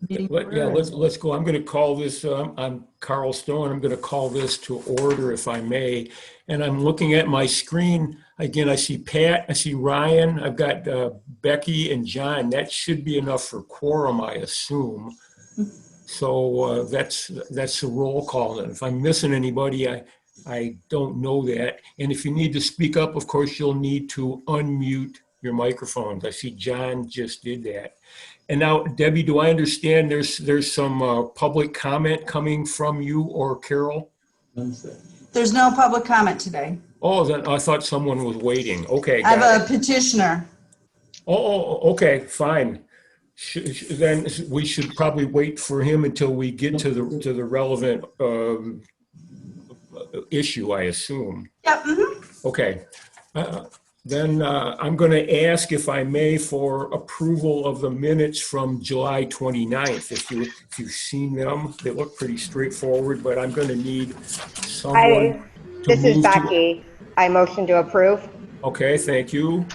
Meeting Yeah, order. let's go. I'm going to call this, I'm Carl Stone. I'm going to call this to order if I may. And I'm looking at my screen. Again, I see Pat, I see Ryan, I've got Becky and John. That should be enough for quorum, I assume. So that's a roll call. And if I'm missing anybody, I don't know that. And if you need to speak up, of course, you'll need to unmute your microphones. I see John just did that. And now, Debbie, do I understand there's some public comment coming from you or Carol? There's no public comment today. Oh, then I thought someone was waiting. Okay, I got have a it. petitioner. Okay, fine. Then we should probably wait for him until we get to the relevant issue, I assume. Yep. Mm-hmm. Okay. Then I'm going to ask, if I may, for approval of the minutes from July 29th. If you've seen them, they look pretty straightforward, but I'm going to need someone to This is move to. Becky. I motion to approve. Okay, thank you.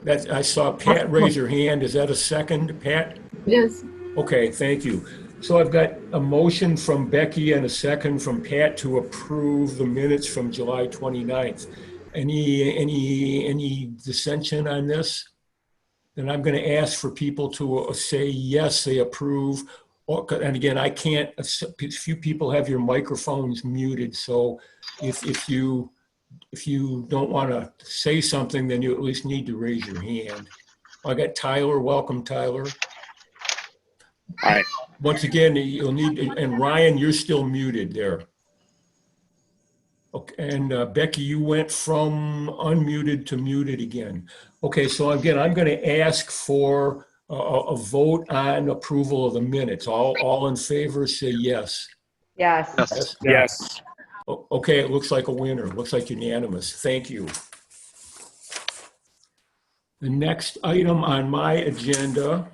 I saw Pat raise her hand. Is that a second, Pat? Yes. Okay, thank you. So I've got a motion from Becky and a second from Pat to approve the minutes from July 29th. Any dissension on this? Then I'm going to ask for people to say yes, they approve. And again, I can't, a few people have your microphones muted. So if you don't want to say something, then you at least need to raise your hand. I got Tyler. Welcome, Tyler. Hi. Once again, you'll need, and Ryan, you're still muted there. Okay, and Becky, you went from unmuted to muted again. Okay, so again, I'm going to ask for a vote on approval of the minutes. All in favor, say yes. Yes. Yes. Yes. Okay, it looks like a winner. Looks like unanimous. Thank you. The next item on my agenda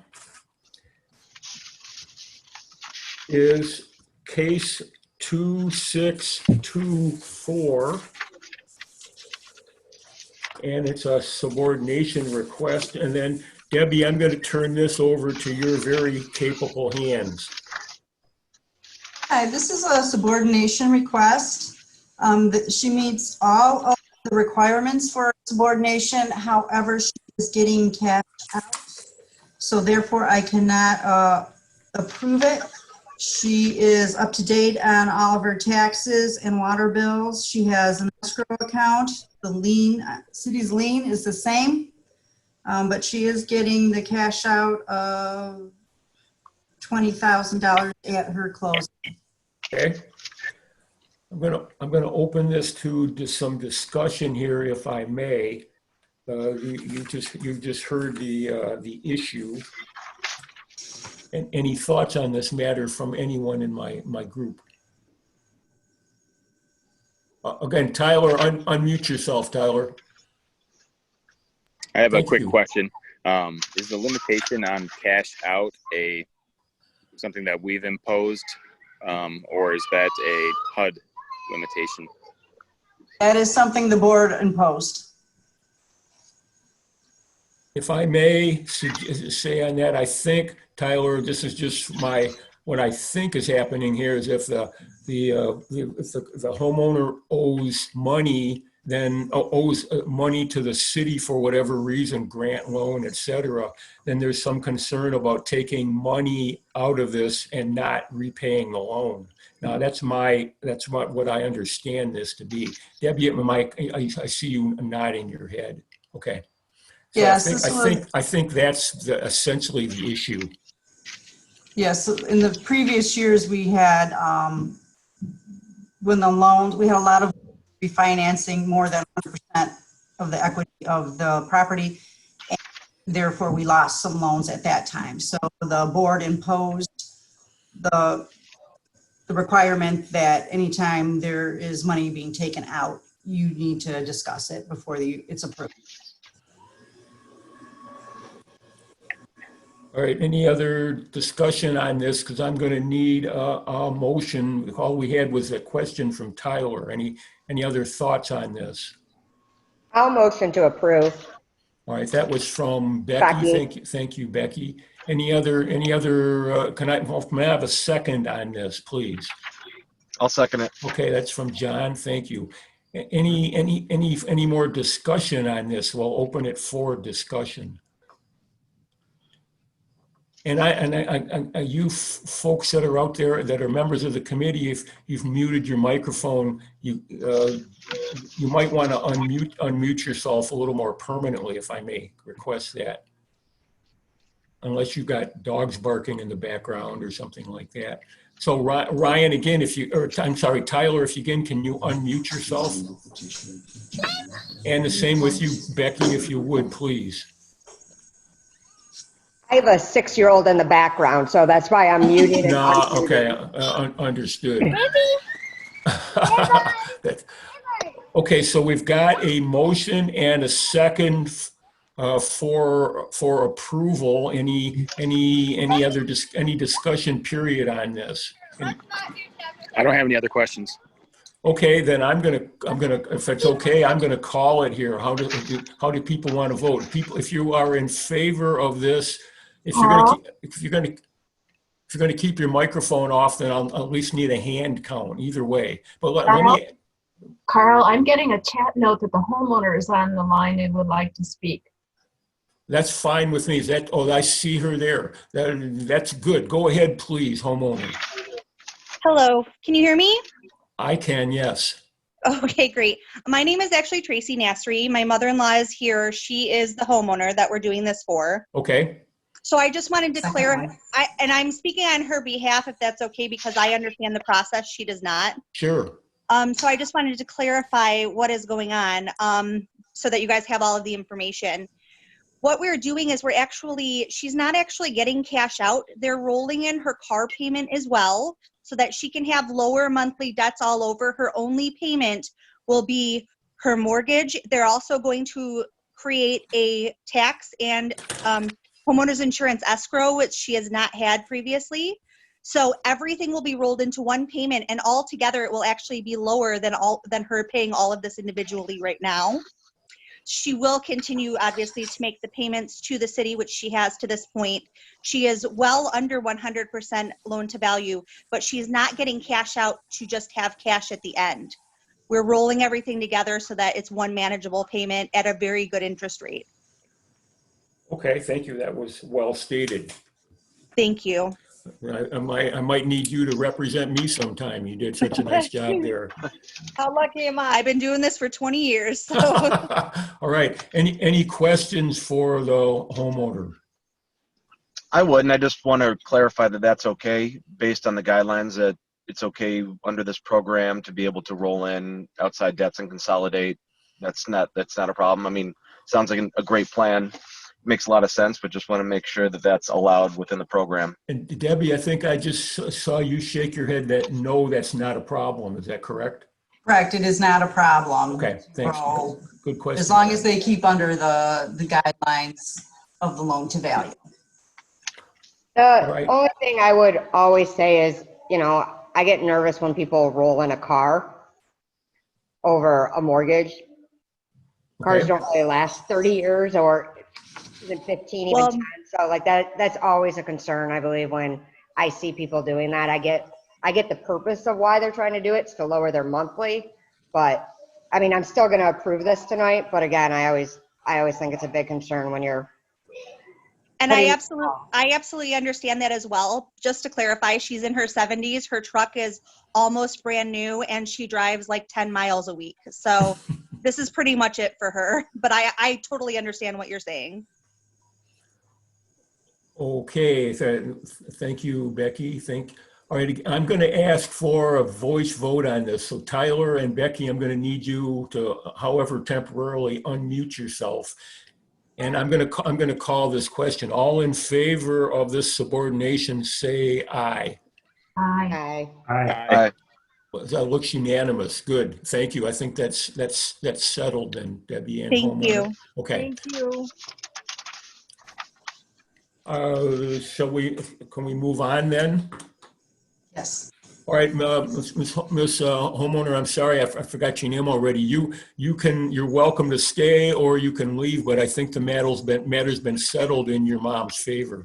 is case 2624. And it's a subordination request. And then Debbie, I'm going to turn this over to your very capable hands. Hi, this is a subordination request. She meets all of the requirements for subordination. However, she is getting cash out. So therefore, I cannot approve it. She is up to date on all of her taxes and water bills. She has an escrow account. The lien, city's lien is the same, but she is getting the cash out of $20,000 at her closing. Okay. I'm gonna open this to some discussion here, if I may. You just heard the issue. And any thoughts on this matter from anyone in my group? Again, Tyler, unmute yourself, Tyler. I have a quick question. Is the limitation on cash out something that we've imposed, or is that a HUD limitation? That is something the board imposed. If I may say on that, I think, Tyler, this is just what I think is happening here is if the homeowner owes money, then owes money to the city for whatever reason, grant, loan, et cetera, then there's some concern about taking money out of this and not repaying the loan. Now that's what I understand this to be. Debbie, I see you nodding your head. Okay. So Yes, I think that's essentially the issue. Yes, in the previous years we had, when the loans, we had a lot of refinancing, more than 100% of the equity of the property. And therefore, we lost some loans at that time. So the board imposed the requirement that anytime there is money being taken out, you need to discuss it before it's approved. All right, any other discussion on this? Because I'm going to need a motion. All we had was a question from Tyler. Any other thoughts on this? I'll motion to approve. All right, that was from Becky. Becky. Thank you, Becky. Any other, can I have a second on this, please? I'll second it. Okay, that's from John. Thank you. Any more discussion on this? We'll open it for discussion. And you folks that are out there that are members of the committee, if you've muted your microphone, you might want to unmute yourself a little more permanently, if I may request that. Unless you've got dogs barking in the background or something like that. So Ryan, again, I'm sorry, Tyler, if you can you unmute yourself? And the same with you, Becky, if you would, please. I have a 6-year-old in the background, so that's why I'm muted. And No, unmuted. okay, understood. Okay, so we've got a motion and a second for approval. Any discussion period on this? I don't have any other questions. Okay, then I'm gonna, if it's okay, I'm gonna call it here. How do people want to vote? People, if you are in favor of this, if you're gonna keep your microphone off, then I'll at least need a hand count either way. But let me. Carl, I'm getting a chat note that the homeowner is on the line and would like to speak. That's fine with me. Is that? Oh, I see her there. That's good. Go ahead, please, homeowner. Hello, can you hear me? I can, yes. Okay, great. My name is actually Tracy Nasri. My mother-in-law is here. She is the homeowner that we're doing this for. Okay. So I just wanted to clarify, and I'm speaking on her behalf if that's okay, because I understand the process. She does not. Sure. So I just wanted to clarify what is going on so that you guys have all of the information. What we're doing is she's not actually getting cash out. They're rolling in her car payment as well so that she can have lower monthly debts all over. Her only payment will be her mortgage. They're also going to create a tax and homeowners insurance escrow, which she has not had previously. So everything will be rolled into one payment, and altogether it will actually be lower than her paying all of this individually right now. She will continue, obviously, to make the payments to the city, which she has to this point. She is well under 100% loan to value, but she's not getting cash out to just have cash at the end. We're rolling everything together so that it's one manageable payment at a very good interest rate. Okay, thank you. That was well stated. Thank you. I might need you to represent me sometime. You did such a nice job there. How lucky am I? I've been doing this for 20 years. So. All right. Any questions for the homeowner? I wouldn't. I just want to clarify that that's okay based on the guidelines, that it's okay under this program to be able to roll in outside debts and consolidate. That's not a problem. I mean, sounds like a great plan. Makes a lot of sense, but just want to make sure that that's allowed within the program. And Debbie, I think I just saw you shake your head that no, that's not a problem. Is that correct? Correct, it is not a problem. Okay, thanks. So, Good question. as long as they keep under the guidelines of the loan to value. The only thing I would always say is, I get nervous when people roll in a car over a mortgage. Cars don't really last 30 years or even 15, even 10. So like that's always a concern, I believe, when I see people doing that. I get the purpose of why they're trying to do it, to lower their monthly. But I mean, I'm still going to approve this tonight. But again, I always think it's a big concern when you're. And I absolutely understand that as well. Just to clarify, she's in her 70s. Her truck is almost brand new, and she drives like 10 miles a week. So this is pretty much it for her. But I totally understand what you're saying. Okay, thank you, Becky. All right, I'm going to ask for a voice vote on this. So Tyler and Becky, I'm going to need you to, however temporarily, unmute yourself. And I'm going to call this question. All in favor of this subordination, say aye. Aye. Aye. That looks unanimous. Good. Thank you. I think that's settled then, Debbie and Thank homeowner. you. Okay. Thank you. Can we move on then? Yes. All right, Miss homeowner, I'm sorry, I forgot your name already. You're welcome to stay or you can leave, but I think the matter's been settled in your mom's favor.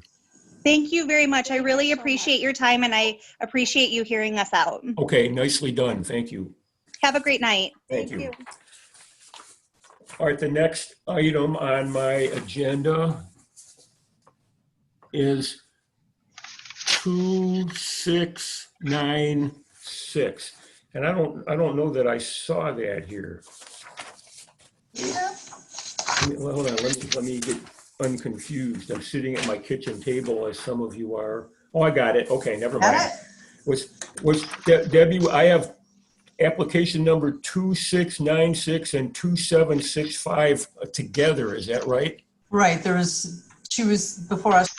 Thank you very much. I really appreciate your time and I appreciate you hearing us out. Okay, nicely done. Thank you. Have a great night. Thank you. All right, the next item on my agenda is 2696. And I don't know that I saw that here. Yeah. Well, hold on, let me get unconfused. I'm sitting at my kitchen table as some of you are. Oh, I got it. Okay, never mind. Got it? Debbie, I have application number 2696 and 2765 together. Is that right? Right, she was before us.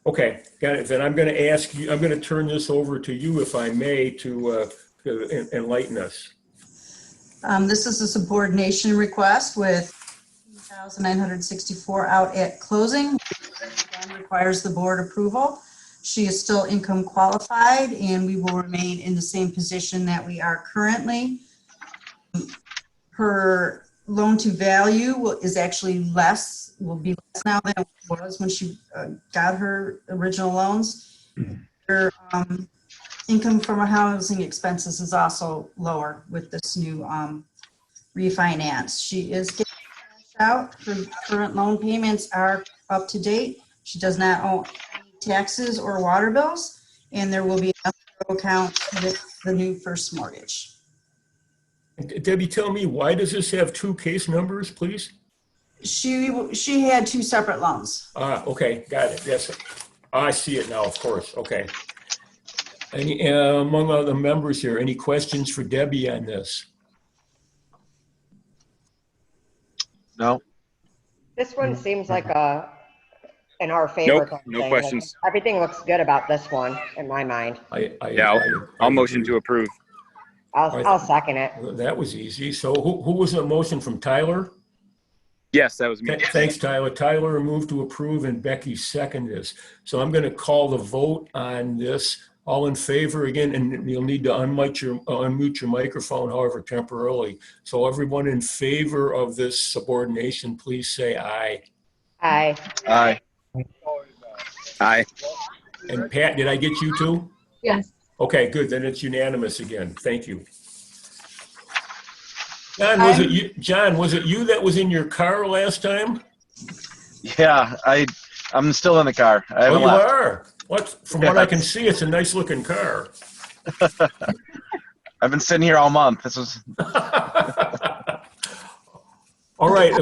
Okay, got it. Then I'm going to ask you, I'm going to turn this over to you, if I may, to enlighten us. This is a subordination request with 2,964 out at closing. Again, requires the board approval. She is still income qualified and we will remain in the same position that we are currently. Her loan to value is actually will be less now than it was when she got her original loans. Her income from her housing expenses is also lower with this new refinance. She is getting cash out. Her current loan payments are up to date. She does not owe any taxes or water bills, and there will be an escrow account with the new first mortgage. Debbie, tell me, why does this have two case numbers, please? She had two separate loans. Okay, got it. Yes, I see it now, of course. Okay. Any, among other members here, any questions for Debbie on this? No. This one seems like in our favor. Nope, kind of no thing. questions. Like, everything looks good about this one in my mind. I'll motion to approve. I'll second it. That was easy. So who was the motion from Tyler? Yes, that was me. Thanks, Tyler. Tyler moved to approve and Becky seconded this. So I'm going to call the vote on this. All in favor again, and you'll need to unmute your microphone, however, temporarily. So everyone in favor of this subordination, please say aye. Aye. Aye. Aye. And Pat, did I get you too? Yes. Okay, good. Then it's unanimous again. Thank you. John, was it you that was in your car last time? Yeah, I'm still in the car. I haven't you left. are? From what I can see, it's a nice looking car. I've been sitting here all month. This was. All right.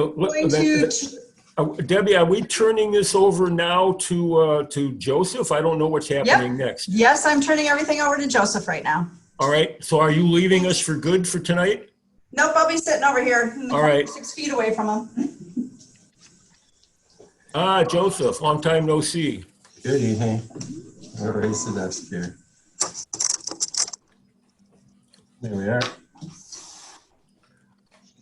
Debbie, are we turning this over now to Joseph? I don't know what's happening next. Yes, I'm turning everything over to Joseph right now. All right. So are you leaving us for good for tonight? Nope, I'll be sitting over here. All right. 6 feet away from him. Joseph, long time no see. Good evening. I'll raise the desk here. There we are.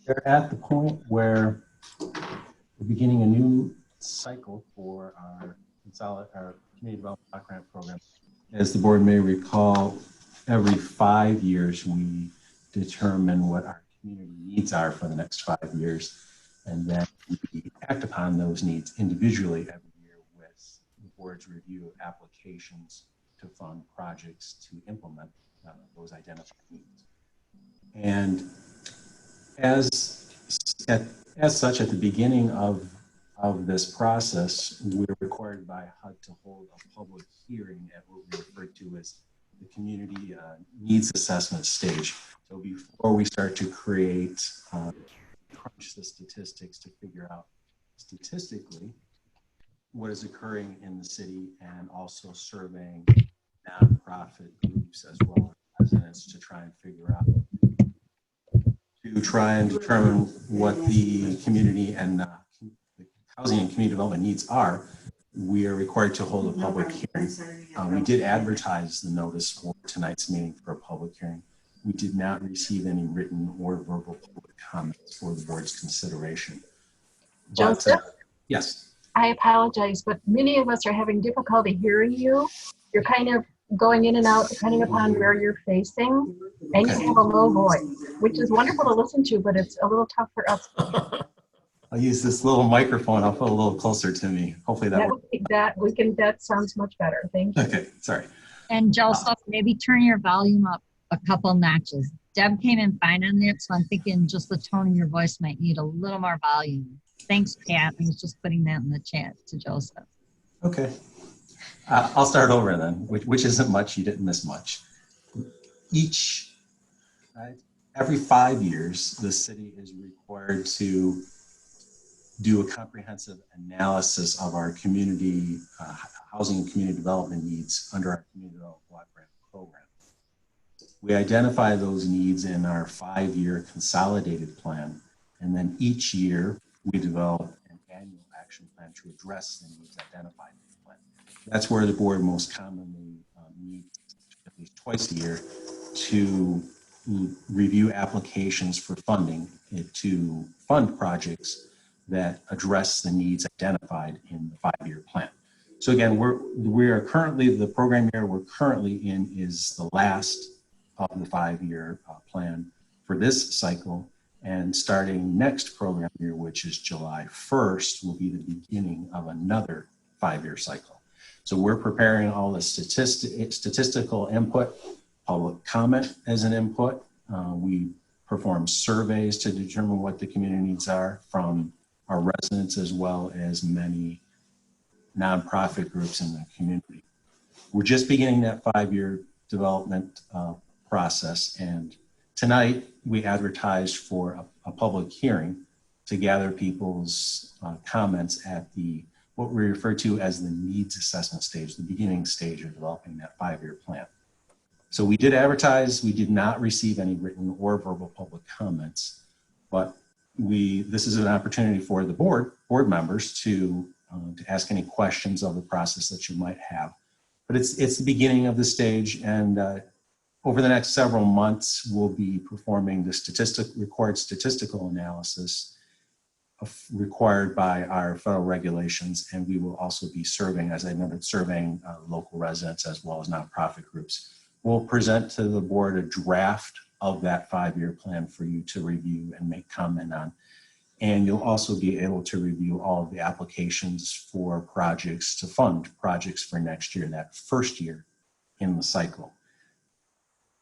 We're at the point where we're beginning a new cycle for our community development block grant program. As the board may recall, every 5 years we determine what our community needs are for the next 5 years, and then we act upon those needs individually every year with the board's review of applications to fund projects to implement those identified needs. And as such, at the beginning of this process, we're required by HUD to hold a public hearing at what we refer to as the community needs assessment stage. So before we start to crunch the statistics to figure out statistically what is occurring in the city, and also surveying nonprofit groups as well as residents to try and determine what the community and the housing and community development needs are, we are required to hold a public hearing. We did advertise the notice for tonight's meeting for a public hearing. We did not receive any written or verbal public comments for the board's consideration. Joseph? Yes. I apologize, but many of us are having difficulty hearing you. You're kind of going in and out depending upon where you're facing, and you Okay. have a low voice, which is wonderful to listen to, but it's a little tough for us. I'll use this little microphone. I'll put a little closer to me. Hopefully that works. That sounds much better. Thank you. Okay, sorry. And Joseph, maybe turn your volume up a couple notches. Deb came in fine on it, so I'm thinking just the tone of your voice might need a little more volume. Thanks, Pat. I was just putting that in the chat to Joseph. Okay. I'll start over then, which isn't much. You didn't miss much. Every 5 years, the city is required to do a comprehensive analysis of our community housing and community development needs under our community development block grant program. We identify those needs in our 5-year consolidated plan, and then each year we develop an annual action plan to address the needs identified in the plan. That's where the board most commonly meets at least twice a year to review applications for funding to fund projects that address the needs identified in the 5-year plan. So again, we are currently, the program year we're currently in is the last of the 5-year plan for this cycle, and starting next program year, which is July 1st, will be the beginning of another 5-year cycle. So we're preparing all the statistical input, public comment as an input. We perform surveys to determine what the community needs are from our residents as well as many nonprofit groups in the community. We're just beginning that 5-year development process, and tonight we advertised for a public hearing to gather people's comments at what we refer to as the needs assessment stage, the beginning stage of developing that 5-year plan. So we did advertise. We did not receive any written or verbal public comments, but this is an opportunity for the board members to ask any questions of the process that you might have. But it's the beginning of the stage, and over the next several months, we'll be performing the required statistical analysis required by our federal regulations, and we will also be surveying, as I noted, surveying local residents as well as nonprofit groups. We'll present to the board a draft of that 5-year plan for you to review and make comment on. And you'll also be able to review all of the applications for projects to fund projects for next year, that first year in the cycle.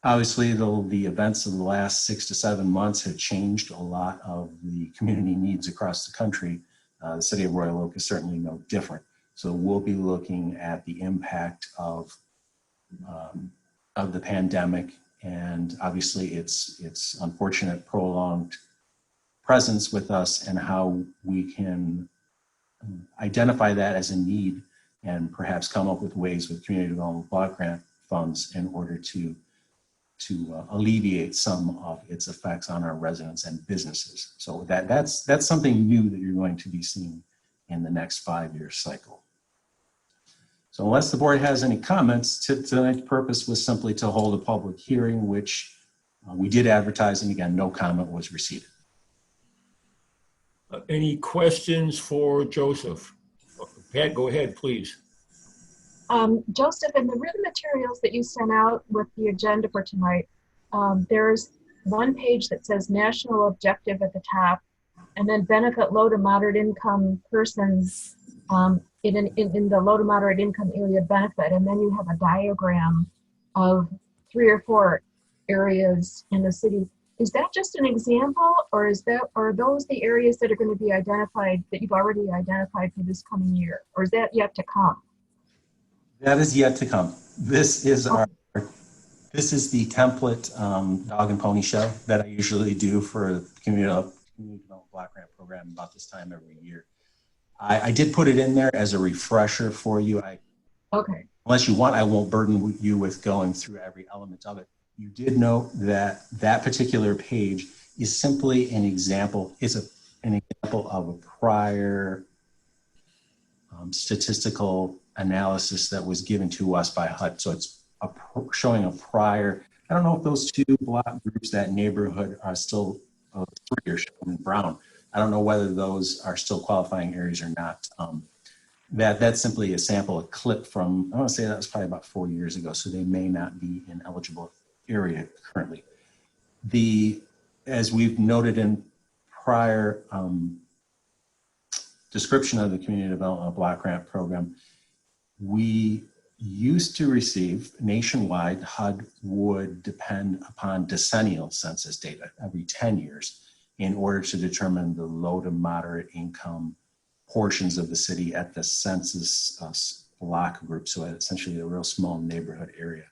Obviously, the events of the last 6 to 7 months have changed a lot of the community needs across the country. The city of Royal Oak is certainly no different. So we'll be looking at the impact of the pandemic, and obviously its unfortunate prolonged presence with us, and how we can identify that as a need and perhaps come up with ways with community development block grant funds in order to alleviate some of its effects on our residents and businesses. So that's something new that you're going to be seeing in the next 5-year cycle. So unless the board has any comments, tonight's purpose was simply to hold a public hearing, which we did advertise, and again, no comment was received. Any questions for Joseph? Pat, go ahead, please. Joseph, in the written materials that you sent out with the agenda for tonight, there's one page that says national objective at the top, and then benefit low to moderate income persons in the low to moderate income area benefit. And then you have a diagram of 3 or 4 areas in the city. Is that just an example, or are those the areas that are going to be identified, that you've already identified for this coming year, or is that yet to come? That is yet to come. This is the template dog and pony show that I usually do for the community development block grant program about this time every year. I did put it in there as a refresher for you. Okay. Unless you want, I won't burden you with going through every element of it. You did note that that particular page is simply an example. It's an example of a prior statistical analysis that was given to us by HUD. So it's showing a prior. I don't know if those 2 block groups, that neighborhood, are still 3 are shown in brown. I don't know whether those are still qualifying areas or not. That's simply a sample, a clip from, I want to say that was probably about 4 years ago, so they may not be in eligible area currently. As we've noted in prior description of the Community Development Block Grant Program, we used to receive nationwide, HUD would depend upon decennial census data every 10 years in order to determine the low to moderate income portions of the city at the census block group, so essentially a real small neighborhood area.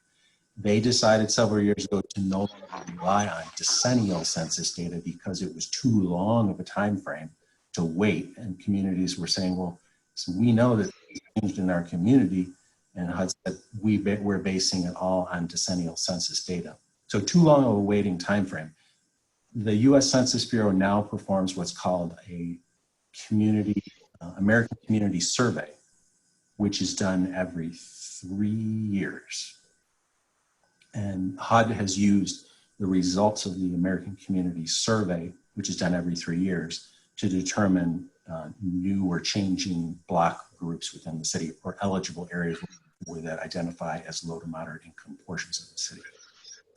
They decided several years ago to no longer rely on decennial census data because it was too long of a time frame to wait, and communities were saying, well, so we know that it's changed in our community, and HUD said we're basing it all on decennial census data. So too long of a waiting time frame. The U.S. Census Bureau now performs what's called a American Community Survey, which is done every 3 years. And HUD has used the results of the American Community Survey, which is done every 3 years, to determine new or changing block groups within the city or eligible areas that identify as low to moderate income portions of the city.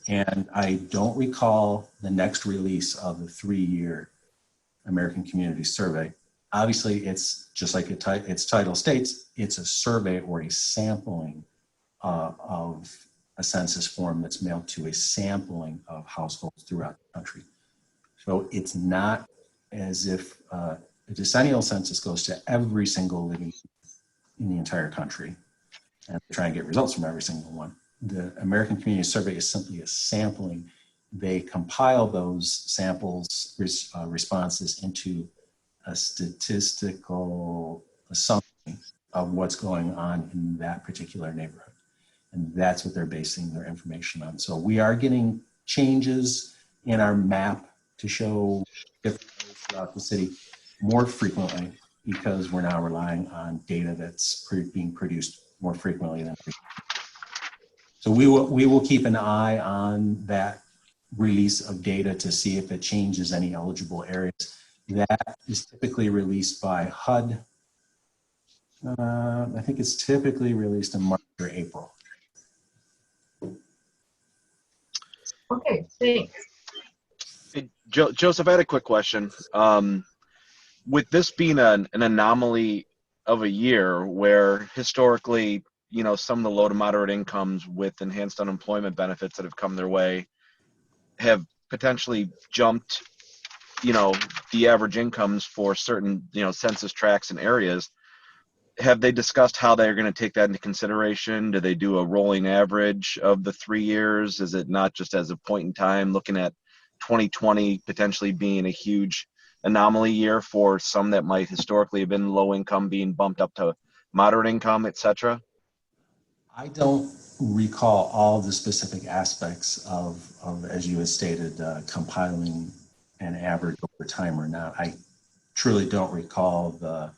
And I don't recall the next release of the 3-year American Community Survey. Obviously, it's just like its title states, it's a survey or a sampling of a census form that's mailed to a sampling of households throughout the country. So it's not as if a decennial census goes to every single living in the entire country and try and get results from every single one. The American Community Survey is simply a sampling. They compile those samples responses into a statistical summary of what's going on in that particular neighborhood. And that's what they're basing their information on. So we are getting changes in our map to show different areas throughout the city more frequently because we're now relying on data that's being produced more frequently than before. So we will keep an eye on that release of data to see if it changes any eligible areas. That is typically released by HUD. I think it's typically released in March or April. Okay, thanks. Hey, Joseph, I had a quick question. With this being an anomaly of a year where historically, you know, some of the low to moderate incomes with enhanced unemployment benefits that have come their way have potentially jumped, you know, the average incomes for certain, you know, census tracts and areas. Have they discussed how they're going to take that into consideration? Do they do a rolling average of the 3 years? Is it not just as a point in time, looking at 2020 potentially being a huge anomaly year for some that might historically have been low income being bumped up to moderate income, et cetera? I don't recall all the specific aspects of as you had stated, compiling an average over time or not. I truly don't recall the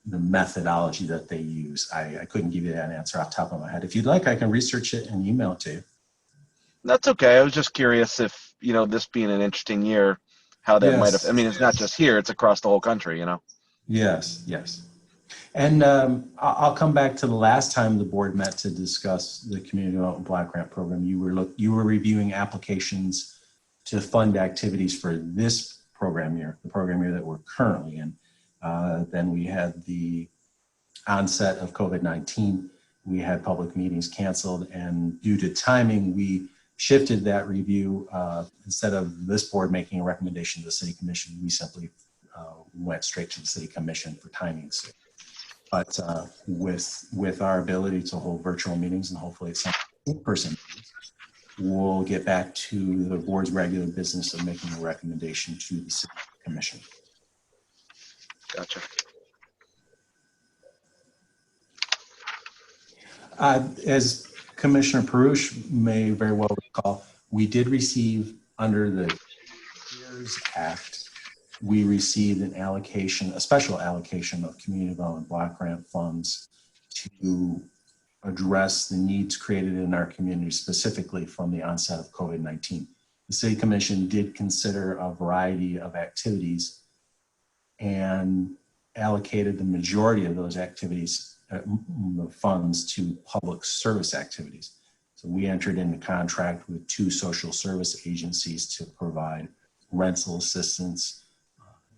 methodology that they use. I couldn't give you that answer off the top of my head. If you'd like, I can research it and email it to you. That's okay. I was just curious if, you know, this being an interesting year, how that might have, I mean, it's not just here, it's across the whole country, you know? Yes, yes. And I'll come back to the last time the board met to discuss the Community Development Block Grant Program. You were reviewing applications to fund activities for this program year, the program year that we're currently in. Then we had the onset of COVID-19. We had public meetings canceled, and due to timing, we shifted that review. Instead of this board making a recommendation to the City Commission, we simply went straight to the City Commission for timing's sake. But with our ability to hold virtual meetings and hopefully some in-person meetings, we'll get back to the board's regular business of making a recommendation to the City Commission. Gotcha. As Commissioner Perush may very well recall, we did receive under the CARES Act, we received an allocation, a special allocation of Community Development Block Grant funds to address the needs created in our community, specifically from the onset of COVID-19. The City Commission did consider a variety of activities, and allocated the majority of those activities, the funds, to public service activities. So we entered into contract with 2 social service agencies to provide rental assistance,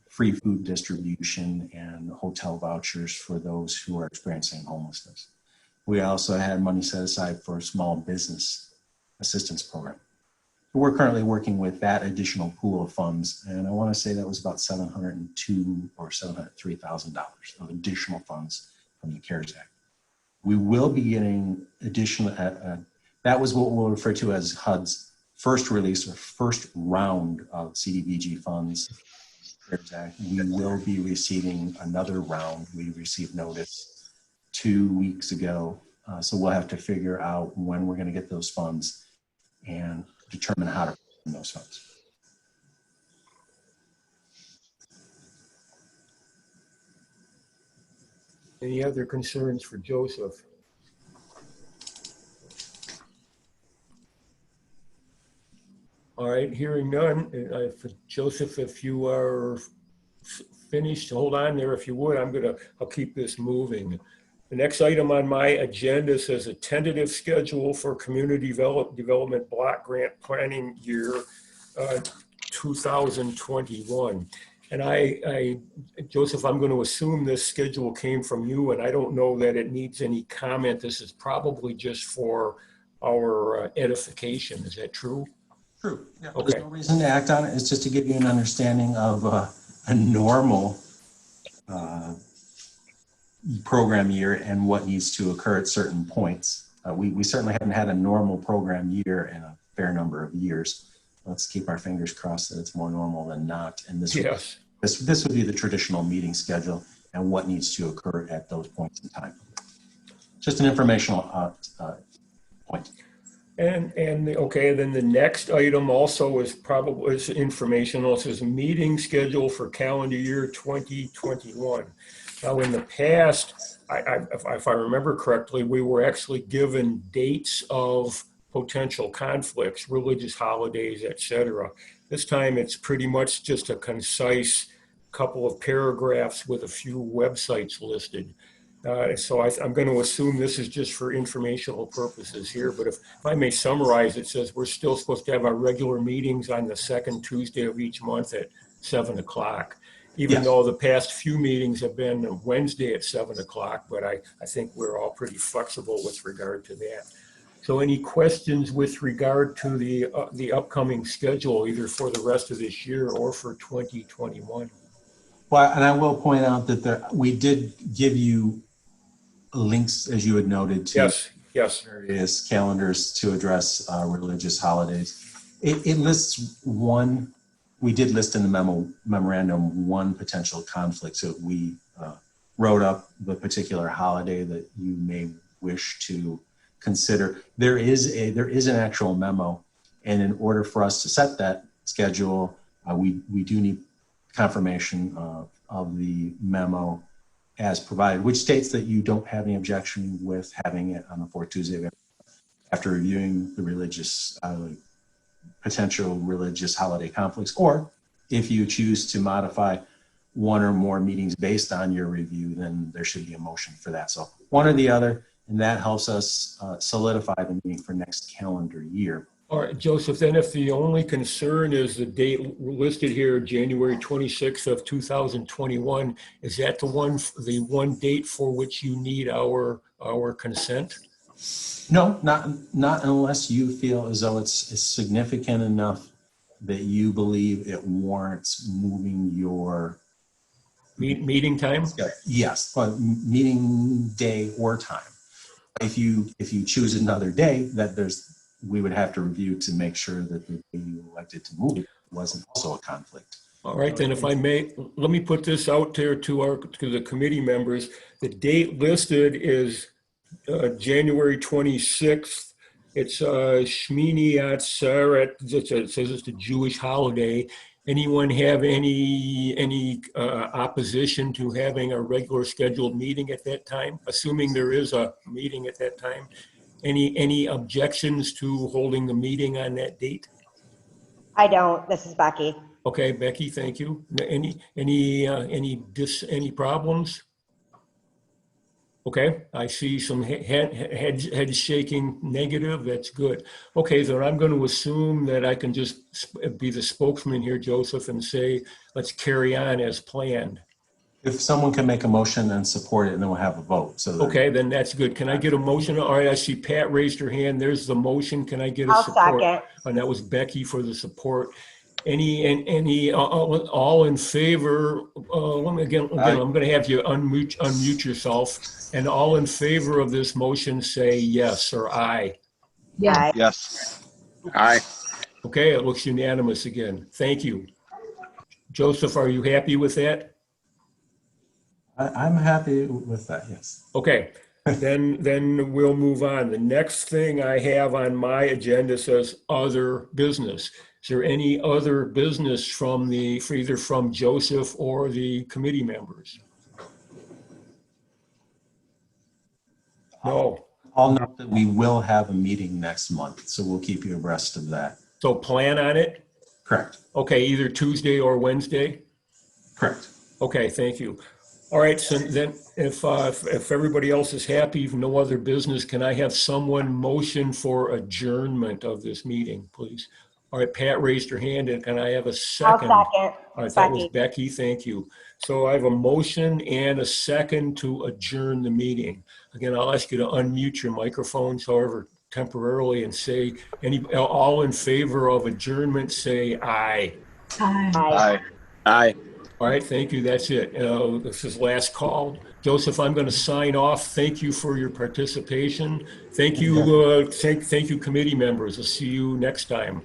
free food distribution, and hotel vouchers for those who are experiencing homelessness. We also had money set aside for a small business assistance program. We're currently working with that additional pool of funds, and I want to say that was about $702,000 or $703,000 of additional funds from the CARES Act. We will be getting additional, that was what we'll refer to as HUD's first release or first round of CDBG funds. CARES Act. We will be receiving another round. We received notice 2 weeks ago, so we'll have to figure out when we're going to get those funds and determine how to spend those funds. Any other concerns for Joseph? All right, hearing none. Joseph, if you are finished, hold on there if you would. I'll keep this moving. The next item on my agenda says a tentative schedule for community development block grant planning year 2021. And Joseph, I'm going to assume this schedule came from you, and I don't know that it needs any comment. This is probably just for our edification. Is that true? True. Yeah. Okay. There's no reason to act on it. It's just to give you an understanding of a normal program year and what needs to occur at certain points. We certainly haven't had a normal program year in a fair number of years. Let's keep our fingers crossed that it's more normal than not. And this would be the traditional meeting schedule and what needs to occur at those points in time. Just an informational point. And okay, then the next item also is informational. It says meeting schedule for calendar year 2021. Now, in the past, if I remember correctly, we were actually given dates of potential conflicts, religious holidays, etc. This time, it's pretty much just a concise couple of paragraphs with a few websites listed. So I'm going to assume this is just for informational purposes here, but if I may summarize, it says we're still supposed to have our regular meetings on the second Tuesday of each month at 7 o'clock, even though the past few meetings have been Wednesday at 7 o'clock, but I think we're all pretty flexible with regard to that. So any questions with regard to the upcoming schedule, either for the rest of this year or for 2021? Well, and I will point out that we did give you links, as you had noted, to various calendars to address religious holidays. It lists one, we did list in the memorandum one potential conflict. So we wrote up the particular holiday that you may wish to consider. There is an actual memo, and in order for us to set that schedule, we do need confirmation of the memo as provided, which states that you don't have any objection with having it on the fourth Tuesday after reviewing the religious potential religious holiday conflicts, or if you choose to modify one or more meetings based on your review, then there should be a motion for that. So one or the other, and that helps us solidify the meeting for next calendar year. All right, Joseph, then if the only concern is the date listed here, January 26th of 2021, is that the one date for which you need our consent? No, not unless you feel as though it's significant enough that you believe it warrants moving your meeting time? Yes, but meeting day or time. If you choose another day, we would have to review to make sure that the day you elected to move it wasn't also a conflict. All right, then if I may, let me put this out there to the committee members. The date listed is January 26th. It's Shmini Atzeret. It says it's a Jewish holiday. Anyone have any opposition to having a regular scheduled meeting at that time, assuming there is a meeting at that time? Any objections to holding the meeting on that date? I don't. This is Becky. Okay, Becky, thank you. Any problems? Okay, I see some head shaking negative. That's good. Okay, then I'm going to assume that I can just be the spokesman here, Joseph, and say, let's carry on as planned. If someone can make a motion and support it, and then we'll have a vote. So that- Okay, then that's good. Can I get a motion? All right, I see Pat raised her hand. There's the motion. Can I get a I'll support? second. And that was Becky for the support. All in favor? Again, I'm going to have you unmute yourself. And all in favor of this motion, say yes or aye. Yeah. Aye. Yes. Aye. Okay, it looks unanimous again. Thank you. Joseph, are you happy with that? I'm happy with that, yes. Okay, then we'll move on. The next thing I have on my agenda says other business. Is there any other business from either from Joseph or the committee members? No. I'll note that we will have a meeting next month, so we'll keep you abreast of that. So plan on it? Correct. Okay, either Tuesday or Wednesday? Correct. Okay, thank you. All right, so then if everybody else is happy, no other business, can I have someone motion for adjournment of this meeting, please? All right, Pat raised her hand, and can I have a second? I'll second. All right, that was Becky. Becky, thank you. So I have a motion and a second to adjourn the meeting. Again, I'll ask you to unmute your microphones, however, temporarily, and say, all in favor of adjournment, say aye. Aye. Aye. Aye. Aye. All right, thank you. That's it. This is last call. Joseph, I'm going to sign off. Thank you for your participation. Thank you, thank you, committee members. I'll see you next time.